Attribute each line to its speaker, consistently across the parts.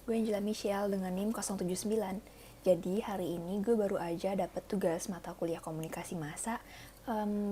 Speaker 1: Gue Angela Michelle dengan NIM 079. Jadi hari ini gue baru aja dapet tugas mata kuliah komunikasi massa,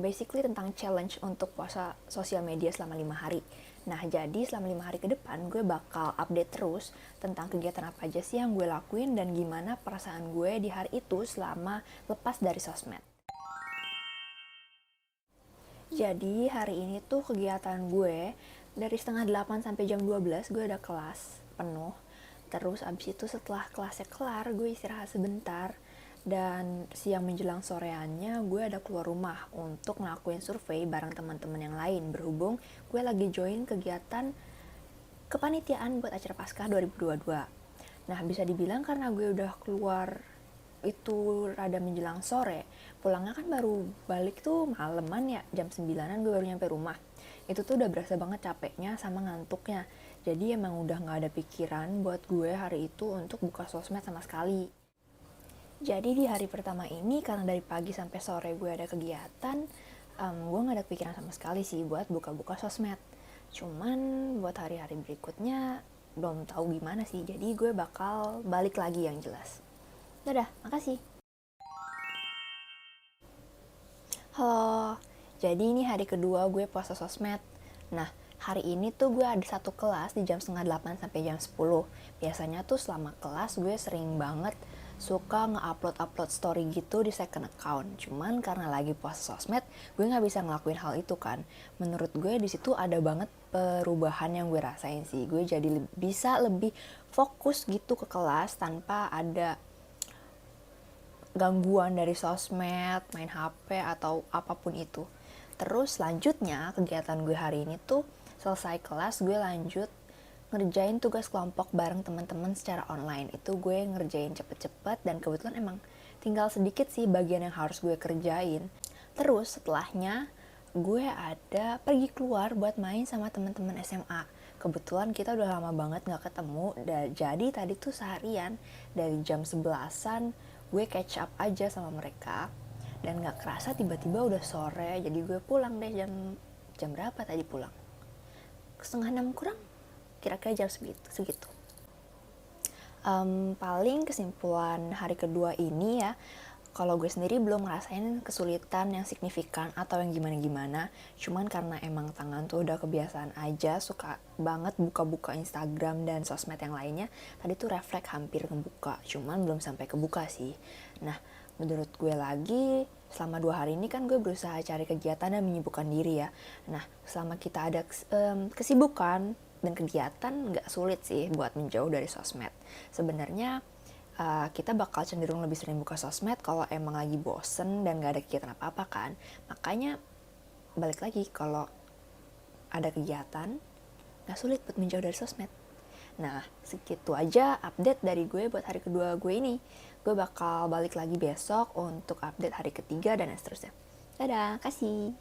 Speaker 1: basically tentang challenge untuk puasa sosial media selama 5 hari. Nah, jadi selama 5 hari ke depan gue bakal update terus tentang kegiatan apa aja sih yang gue lakuin dan gimana perasaan gue di hari itu selama lepas dari sosmed. Jadi hari ini tuh kegiatan gue dari setengah 8 sampai jam 12 gue ada kelas penuh. Terus abis itu setelah kelasnya kelar gue istirahat sebentar. Dan siang menjelang soreannya gue ada keluar rumah untuk ngelakuin survei bareng teman-teman yang lain. Berhubung gue lagi join kegiatan kepanitiaan buat acara Paskah 2022. Nah, bisa dibilang karena gue udah keluar itu rada menjelang sore, pulangnya kan baru balik tuh maleman ya, jam 9-an gue baru nyampe rumah. Itu tuh udah berasa banget capeknya sama ngantuknya. Jadi emang udah gak ada pikiran buat gue hari itu untuk buka sosmed sama sekali. Jadi di hari pertama ini karena dari pagi sampai sore gue ada kegiatan, gue gak ada pikiran sama sekali sih buat buka-buka sosmed. Cuman buat hari-hari berikutnya belum tahu gimana sih, jadi gue bakal balik lagi yang jelas. Dadah, makasih. Halo, jadi ini hari kedua gue puasa sosmed. Nah, hari ini tuh gue ada satu kelas di jam setengah 8 sampai jam 10. Biasanya tuh selama kelas gue sering banget suka nge-upload story gitu di second account. Cuman karena lagi puasa sosmed, gue nggak bisa ngelakuin hal itu kan. Menurut gue di situ ada banget perubahan yang gue rasain sih. Gue jadi bisa lebih fokus gitu ke kelas tanpa ada gangguan dari sosmed, main HP, atau apapun itu. Terus selanjutnya kegiatan gue hari ini tuh selesai kelas gue lanjut ngerjain tugas kelompok bareng teman-teman secara online. Itu gue ngerjain cepet-cepet dan kebetulan emang tinggal sedikit sih bagian yang harus gue kerjain. Terus setelahnya gue ada pergi keluar buat main sama teman-teman SMA. Kebetulan kita udah lama banget gak ketemu, jadi tadi tuh seharian dari jam 11-an gue catch up aja sama mereka. Dan gak kerasa tiba-tiba udah sore, jadi gue pulang deh jam berapa tadi pulang? Setengah 6 kurang, kira-kira jam segitu. Paling kesimpulan hari kedua ini ya, kalau gue sendiri belum ngerasain kesulitan yang signifikan atau yang gimana-gimana. Cuman karena emang tangan tuh udah kebiasaan aja, suka banget buka-buka Instagram dan sosmed yang lainnya. Tadi tuh refleks hampir ngebuka, cuman belum sampai kebuka sih. Nah, menurut gue lagi, selama 2 hari ini kan gue berusaha cari kegiatan dan menyibukkan diri ya. Nah, selama kita ada kesibukan dan kegiatan, nggak sulit sih buat menjauh dari sosmed. Sebenarnya kita bakal cenderung lebih sering buka sosmed kalau emang lagi bosen dan gak ada kegiatan apa-apa kan. Makanya balik lagi, kalau ada kegiatan gak sulit buat menjauh dari sosmed. Nah, segitu aja update dari gue buat hari kedua gue ini. Gue bakal balik lagi besok untuk update hari ketiga dan seterusnya. Dadah, kasih.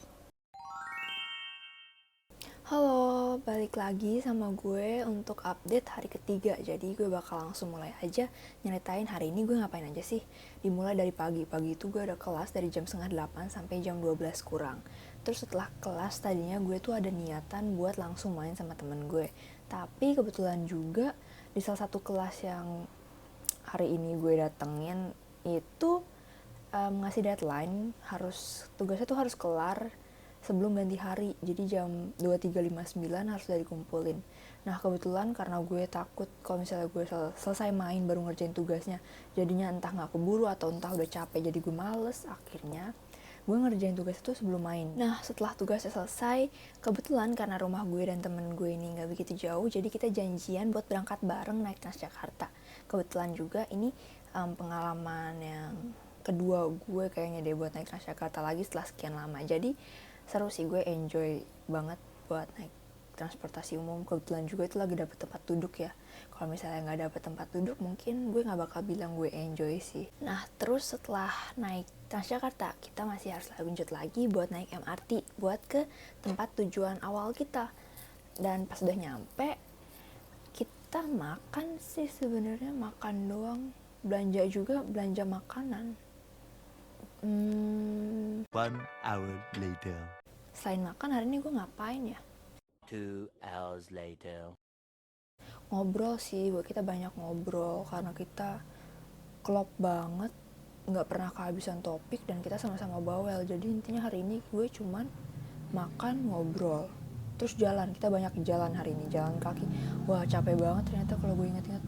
Speaker 1: Halo, balik lagi sama gue untuk update hari ketiga. Jadi gue bakal langsung mulai aja nyeritain hari ini gue ngapain aja sih. Dimulai dari pagi itu gue ada kelas dari jam setengah 8 sampai jam 12 kurang. Terus setelah kelas tadinya gue tuh ada niatan buat langsung main sama temen gue. Tapi kebetulan juga di salah satu kelas yang hari ini gue datengin itu ngasih deadline, tugasnya tuh harus kelar sebelum ganti hari, jadi jam 23.59 harus udah dikumpulin. Nah, kebetulan karena gue takut kalau misalnya gue selesai main baru ngerjain tugasnya, jadinya entah gak keburu atau entah udah capek jadi gue males, akhirnya gue ngerjain tugas itu sebelum main. Nah, setelah tugasnya selesai, kebetulan karena rumah gue dan temen gue ini gak begitu jauh, jadi kita janjian buat berangkat bareng naik Transjakarta. Kebetulan juga ini pengalaman yang kedua gue kayaknya deh buat naik Transjakarta lagi setelah sekian lama. Jadi seru sih, gue enjoy banget buat naik transportasi umum. Kebetulan juga itu lagi dapet tempat duduk ya. Kalau misalnya nggak dapet tempat duduk, mungkin gue nggak bakal bilang gue enjoy sih. Nah, terus setelah naik Transjakarta, kita masih harus lanjut lagi buat naik MRT buat ke tempat tujuan awal kita. Dan pas udah nyampe, kita makan sih sebenarnya, makan doang. Belanja juga, belanja makanan.
Speaker 2: 1 hour later.
Speaker 1: Selain makan, hari ini gue ngapain ya?
Speaker 2: 2 hours later.
Speaker 1: ngobrol sih, kita banyak ngobrol karena kita klop banget, nggak pernah kehabisan topik dan kita sama-sama bawel. Jadi intinya hari ini gue cuman makan, ngobrol, terus jalan. Kita banyak jalan hari ini, jalan kaki. Wah capek banget ternyata kalau gue inget-inget.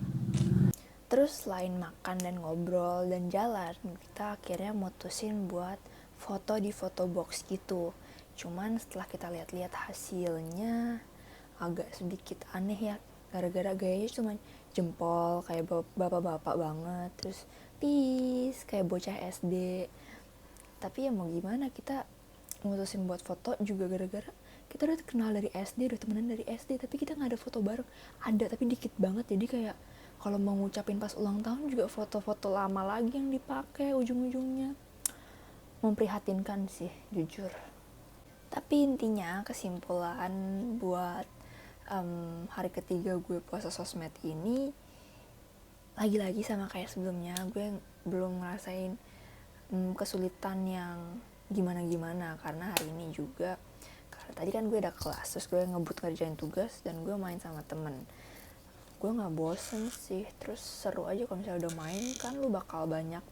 Speaker 1: Terus selain makan dan ngobrol dan jalan, kita akhirnya mutusin buat foto di foto box gitu. Cuman setelah kita lihat-lihat hasilnya agak sedikit aneh ya, gara-gara gayanya cuma jempol kayak bapak-bapak banget, terus peace kayak bocah SD. Tapi ya mau gimana, kita mutusin buat foto juga gara-gara kita udah kenal dari SD, udah temenan dari SD, tapi kita nggak ada foto bareng. Ada tapi dikit banget, jadi kayak kalau mau ngucapin pas ulang tahun juga foto-foto lama lagi yang dipakai ujung-ujungnya. Memprihatinkan sih jujur. Tapi intinya kesimpulan buat hari ketiga gue puasa sosmed ini, lagi-lagi sama kayak sebelumnya, gue belum ngerasain kesulitan yang gimana-gimana karena hari ini juga, karena tadi kan gue ada kelas, terus gue ngebut ngerjain tugas dan gue main sama temen. Gue nggak bosen sih, terus seru aja kalau misalnya udah main kan lu bakal banyak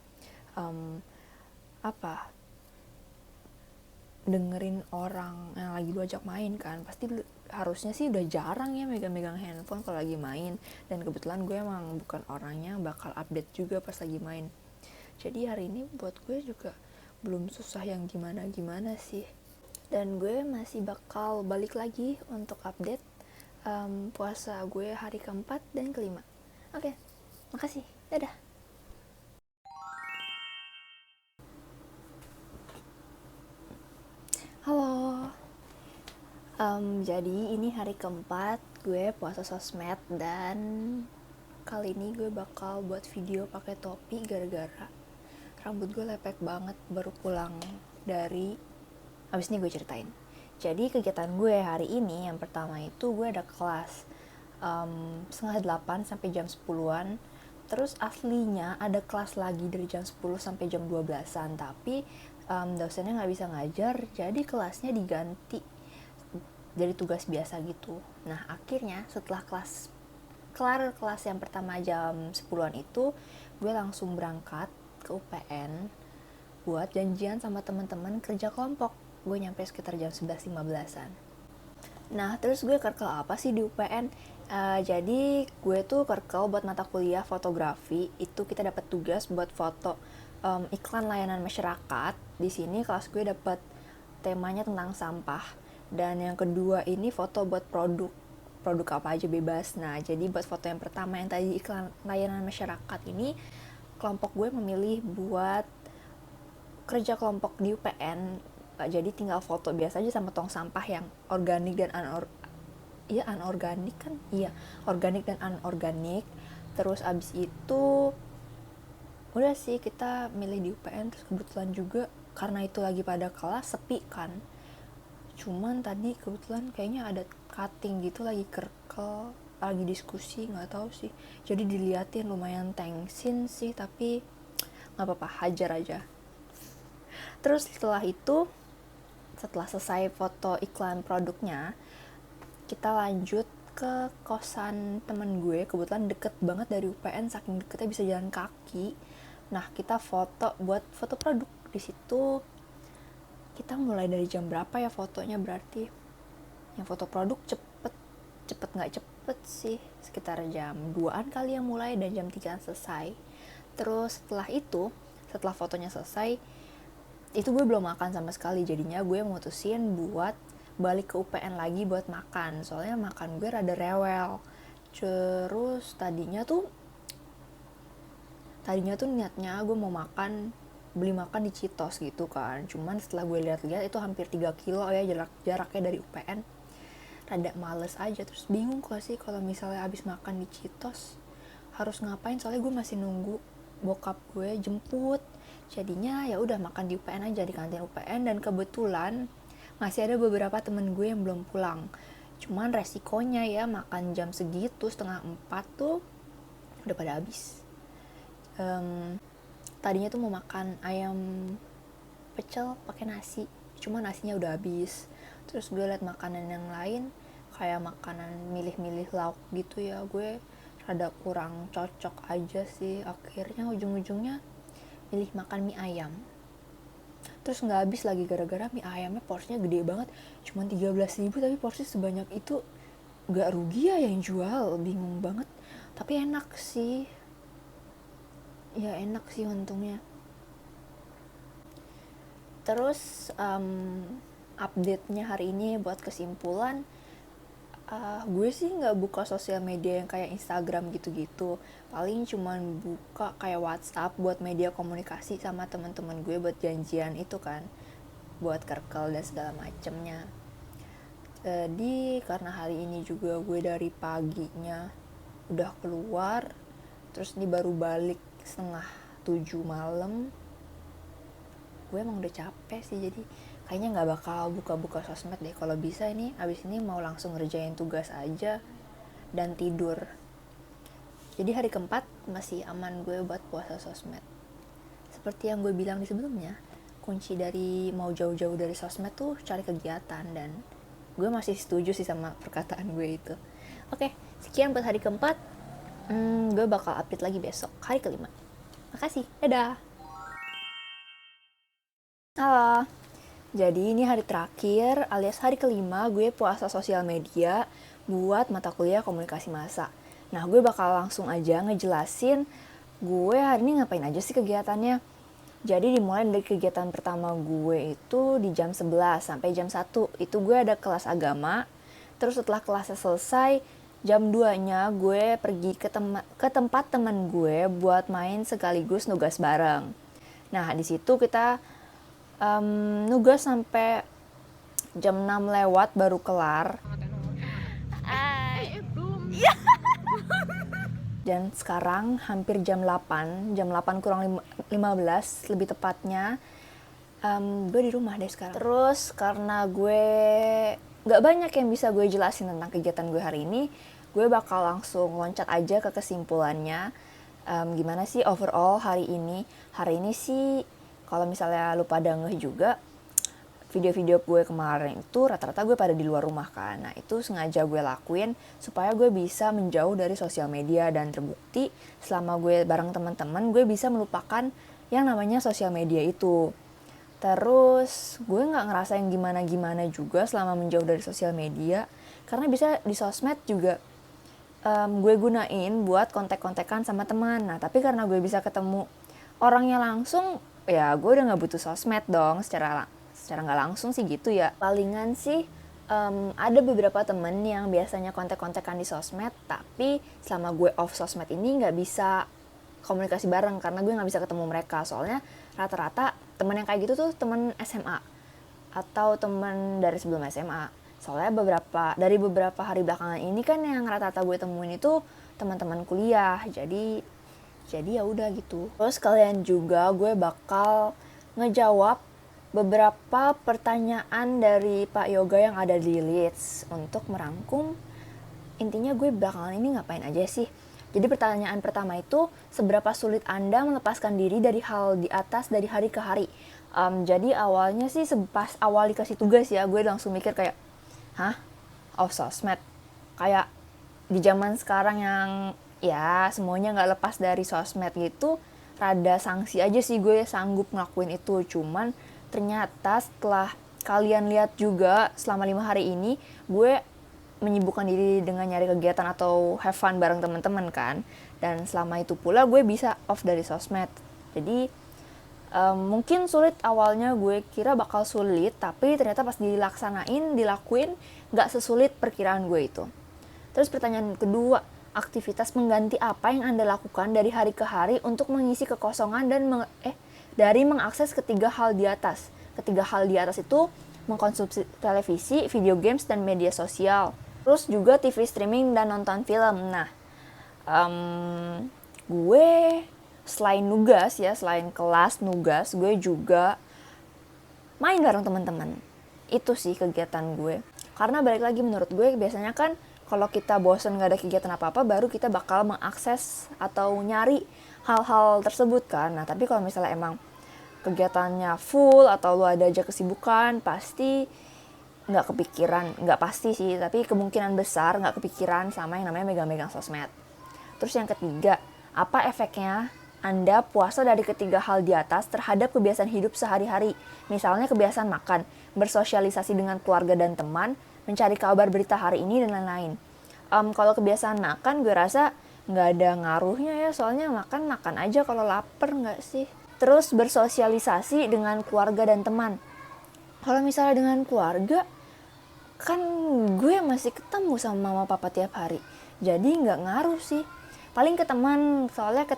Speaker 1: dengerin orang yang lagi lu ajak main kan. Pasti harusnya sih udah jarang ya megang-megang handphone kalau lagi main, dan kebetulan gue emang bukan orangnya bakal update juga pas lagi main. Jadi hari ini buat gue juga belum susah yang gimana-gimana sih, dan gue masih bakal balik lagi untuk update puasa gue hari keempat dan kelima. Oke, makasih, dadah. Halo. Jadi ini hari keempat gue puasa sosmed, dan kali ini gue bakal buat video pakai topi gara-gara rambut gue lepek banget baru pulang dari. Abis ini gue ceritain. Jadi kegiatan gue hari ini yang pertama itu gue ada kelas 7:30 sampai jam 10-an. Terus aslinya ada kelas lagi dari jam 10 sampai jam 12-an, tapi dosennya nggak bisa ngajar, jadi kelasnya diganti dari tugas biasa gitu. Nah akhirnya setelah kelar kelas yang pertama jam 10-an itu, gue langsung berangkat ke UPN buat janjian sama teman-teman kerja kelompok. Gue nyampe sekitar jam 11:15-an. Nah terus gue kerkel apa sih di UPN? Jadi gue tuh kerkel buat mata kuliah fotografi. Itu kita dapat tugas buat foto iklan layanan masyarakat. Di sini kelas gue dapat temanya tentang sampah. Dan yang kedua ini foto buat produk apa aja bebas. Nah jadi buat foto yang pertama yang tadi iklan layanan masyarakat ini, kelompok gue memilih buat kerja kelompok di UPN. Jadi tinggal foto biasa aja sama tong sampah yang organik dan anorganik kan? Iya, organik dan anorganik. Terus abis itu udah sih kita milih di UPN. Terus kebetulan juga karena itu lagi pada kelas sepi kan. Cuman tadi kebetulan kayaknya ada cutting gitu, lagi kerkel, lagi diskusi, nggak tahu sih. Jadi diliatin lumayan tensin sih, tapi nggak apa-apa, hajar aja. Terus setelah selesai foto iklan produknya, kita lanjut ke kosan temen gue. Kebetulan deket banget dari UPN, saking deketnya bisa jalan kaki. Nah kita foto buat foto produk. Di situ kita mulai dari jam berapa ya fotonya, berarti yang foto produk cepet nggak cepet sih, sekitar jam 2-an kali yang mulai dan jam 3-an selesai. Terus setelah fotonya selesai itu gue belum makan sama sekali, jadinya gue mutusin buat balik ke UPN lagi buat makan, soalnya makan gue rada rewel. Terus tadinya tuh niatnya gue mau beli makan di Citos gitu kan, cuman setelah gue lihat-lihat itu hampir 3 kilo ya jaraknya dari UPN, rada males aja. Terus bingung kok sih kalau misalnya abis makan di Citos harus ngapain, soalnya gue masih nunggu bokap gue jemput. Jadinya ya udah makan di UPN aja, di kantin UPN. Dan kebetulan masih ada beberapa temen gue yang belum pulang, cuman resikonya ya makan jam segitu 3:30 tuh udah pada habis. Tadinya tuh mau makan ayam pecel pakai nasi, cuma nasinya udah habis. Terus gue liat makanan yang lain kayak makanan milih-milih lauk gitu ya, gue rada kurang cocok aja sih. Akhirnya ujung-ujungnya milih makan mie ayam. Terus nggak habis lagi gara-gara mie ayamnya porsinya gede banget, cuma 13.000 tapi porsi sebanyak itu. Nggak rugi ya yang jual, bingung banget. Tapi enak sih, ya enak sih untungnya. Terus update-nya hari ini buat kesimpulan, gue sih nggak buka sosial media yang kayak Instagram gitu-gitu. Paling cuman buka kayak WhatsApp buat media komunikasi sama teman-teman gue buat janjian itu kan, buat kerkel dan segala macemnya. Jadi karena hari ini juga gue dari paginya udah keluar, terus ini baru balik 6:30 malam, gue emang udah capek sih, jadi kayaknya nggak bakal buka-buka sosmed deh. Kalau bisa ini abis ini mau langsung ngerjain tugas aja dan tidur. Jadi hari keempat masih aman gue buat puasa sosmed. Seperti yang gue bilang di sebelumnya, kunci dari mau jauh-jauh dari sosmed tuh cari kegiatan, dan gue masih setuju sih sama perkataan gue itu. Oke, sekian buat hari keempat. Gue bakal update lagi besok, hari kelima. Makasih, dadah. Halo. Jadi ini hari terakhir alias hari kelima gue puasa sosial media buat mata kuliah komunikasi massa. Nah, gue bakal langsung aja ngejelasin gue hari ini ngapain aja sih kegiatannya. Jadi dimulai dari kegiatan pertama gue itu di jam 11 sampai jam 1. Itu gue ada kelas agama. Terus setelah kelasnya selesai, jam 2-nya gue pergi ke tempat teman gue buat main sekaligus nugas bareng. Nah, di situ kita nugas sampai jam 6 lewat baru kelar. Dan sekarang hampir jam 8 kurang 15 lebih tepatnya, gue di rumah deh sekarang. Terus karena gue gak banyak yang bisa gue jelasin tentang kegiatan gue hari ini, gue bakal langsung loncat aja ke kesimpulannya. Gimana sih overall hari ini? Hari ini sih kalau misalnya lu pada ngeh juga, video-video gue kemarin itu rata-rata gue pada di luar rumah kan. Nah, itu sengaja gue lakuin supaya gue bisa menjauh dari sosial media, dan terbukti selama gue bareng teman-teman gue bisa melupakan yang namanya sosial media itu. Terus gue nggak ngerasain gimana-gimana juga selama menjauh dari sosial media, karena bisa di sosmed juga gue gunain buat kontek-kontekan sama teman. Nah, tapi karena gue bisa ketemu orangnya langsung, ya gue udah nggak butuh sosmed dong, secara nggak langsung sih gitu ya. Palingan sih ada beberapa temen yang biasanya kontek-kontekan di sosmed, tapi selama gue off sosmed ini nggak bisa komunikasi bareng karena gue nggak bisa ketemu mereka. Soalnya rata-rata temen yang kayak gitu tuh temen SMA atau temen dari sebelum SMA. Soalnya dari beberapa hari belakangan ini kan yang rata-rata gue temuin itu teman-teman kuliah. Jadi ya udah gitu. Terus kalian juga gue bakal ngejawab beberapa pertanyaan dari Pak Yoga yang ada di Leeds untuk merangkum intinya gue belakangan ini ngapain aja sih. Jadi pertanyaan pertama itu, seberapa sulit Anda melepaskan diri dari hal di atas dari hari ke hari? Jadi awalnya sih pas awal dikasih tugas ya, gue langsung mikir kayak, off sosmed? Kayak di zaman sekarang yang ya semuanya nggak lepas dari sosmed gitu, rada sanksi aja sih gue sanggup ngelakuin itu. Cuman ternyata setelah kalian lihat juga selama 5 hari ini gue menyibukkan diri dengan nyari kegiatan atau have fun bareng teman-teman kan, dan selama itu pula gue bisa off dari sosmed. Jadi mungkin sulit awalnya, gue kira bakal sulit, tapi ternyata pas dilakuin nggak sesulit perkiraan gue itu. Terus pertanyaan kedua, aktivitas pengganti apa yang Anda lakukan dari hari ke hari untuk mengisi kekosongan dan dari mengakses ketiga hal di atas. Ketiga hal di atas itu mengkonsumsi televisi, video games, dan media sosial. Terus juga TV streaming dan nonton film. Nah, gue selain nugas ya, selain kelas nugas, gue juga main bareng teman-teman. Itu sih kegiatan gue. Karena balik lagi menurut gue biasanya kan kalau kita bosan gak ada kegiatan apa-apa, baru kita bakal mengakses atau nyari hal-hal tersebut kan. Nah, tapi kalau misalnya emang kegiatannya full atau lu ada aja kesibukan, pasti nggak kepikiran, nggak pasti sih, tapi kemungkinan besar nggak kepikiran sama yang namanya megang-megang sosmed. Terus yang ketiga, apa efeknya Anda puasa dari ketiga hal di atas terhadap kebiasaan hidup sehari-hari? Misalnya kebiasaan makan, bersosialisasi dengan keluarga dan teman, mencari kabar berita hari ini, dan lain-lain. Kalau kebiasaan makan, gue rasa nggak ada ngaruhnya ya, soalnya makan aja kalau lapar nggak sih? Terus bersosialisasi dengan keluarga dan teman. Kalau misalnya dengan keluarga, kan gue masih ketemu sama mama papa tiap hari, jadi nggak ngaruh sih. Paling ke teman, soalnya ke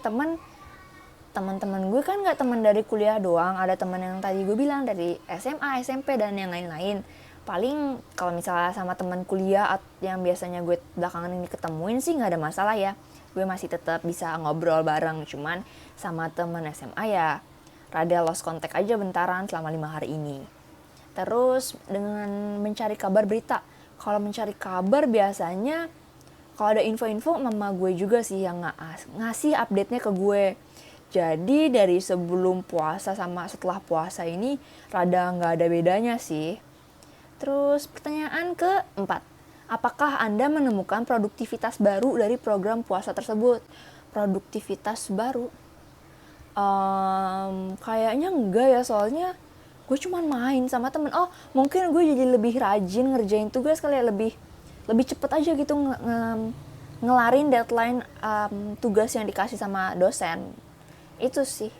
Speaker 1: teman-teman gue kan nggak teman dari kuliah doang, ada teman yang tadi gue bilang dari SMA, SMP, dan yang lain-lain. Paling kalau misalnya sama teman kuliah yang biasanya gue belakangan ini ketemuin sih nggak ada masalah ya, gue masih tetap bisa ngobrol bareng. Cuman sama teman SMA ya rada lost contact aja bentaran selama 5 hari ini. Terus dengan mencari kabar berita, kalau mencari kabar biasanya kalau ada info-info mama gue juga sih yang ngasih update-nya ke gue. Jadi dari sebelum puasa sama setelah puasa ini rada nggak ada bedanya sih. Terus pertanyaan keempat, apakah Anda menemukan produktivitas baru dari program puasa tersebut? Produktivitas baru? Kayaknya enggak ya, soalnya gue cuma main sama temen. Oh, mungkin gue jadi lebih rajin ngerjain tugas kali ya, lebih cepet aja gitu ngelarin deadline tugas yang dikasih sama dosen. Itu sih.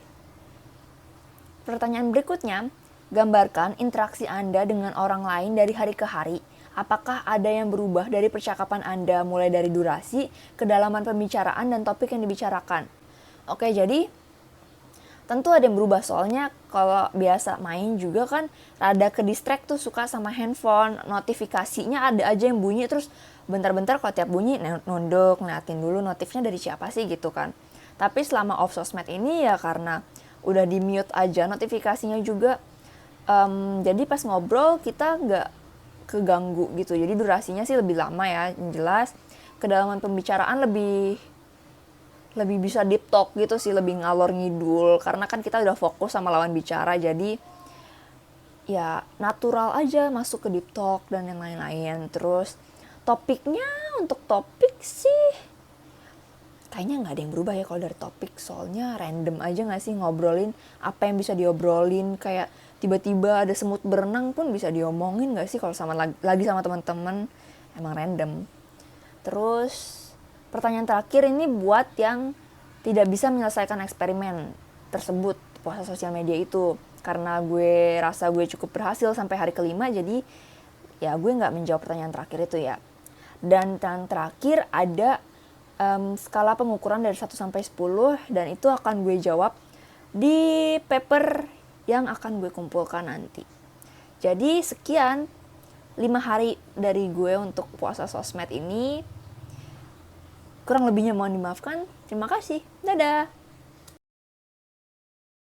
Speaker 1: Pertanyaan berikutnya, gambarkan interaksi Anda dengan orang lain dari hari ke hari. Apakah ada yang berubah dari percakapan Anda mulai dari durasi, kedalaman pembicaraan, dan topik yang dibicarakan? Oke, jadi tentu ada yang berubah, soalnya kalau biasa main juga kan rada ke distract tuh, suka sama handphone, notifikasinya ada aja yang bunyi, terus bentar-bentar kalau tiap bunyi nunduk, ngeliatin dulu notifnya dari siapa sih gitu kan. Tapi selama off sosmed ini ya karena udah di mute aja notifikasinya juga, jadi pas ngobrol kita nggak keganggu gitu, jadi durasinya sih lebih lama ya, yang jelas kedalaman pembicaraan lebih bisa deep talk gitu sih, lebih ngalor ngidul karena kan kita udah fokus sama lawan bicara, jadi ya natural aja masuk ke deep talk dan yang lain-lain. Terus topiknya, untuk topik sih kayaknya nggak ada yang berubah ya kalau dari topik, soalnya random aja nggak sih ngobrolin apa yang bisa diobrolin, kayak tiba-tiba ada semut berenang pun bisa diomongin nggak sih kalau sama lagi sama teman-teman, emang random. Terus pertanyaan terakhir ini buat yang tidak bisa menyelesaikan eksperimen tersebut, puasa sosial media itu, karena gue rasa gue cukup berhasil sampai hari kelima, jadi ya gue nggak menjawab pertanyaan terakhir itu ya. Dan yang terakhir ada skala pengukuran dari 1 sampai 10, dan itu akan gue jawab di paper yang akan gue kumpulkan nanti. Jadi sekian 5 hari dari gue untuk puasa sosmed ini. Kurang lebihnya mohon dimaafkan. Terima kasih. Dadah.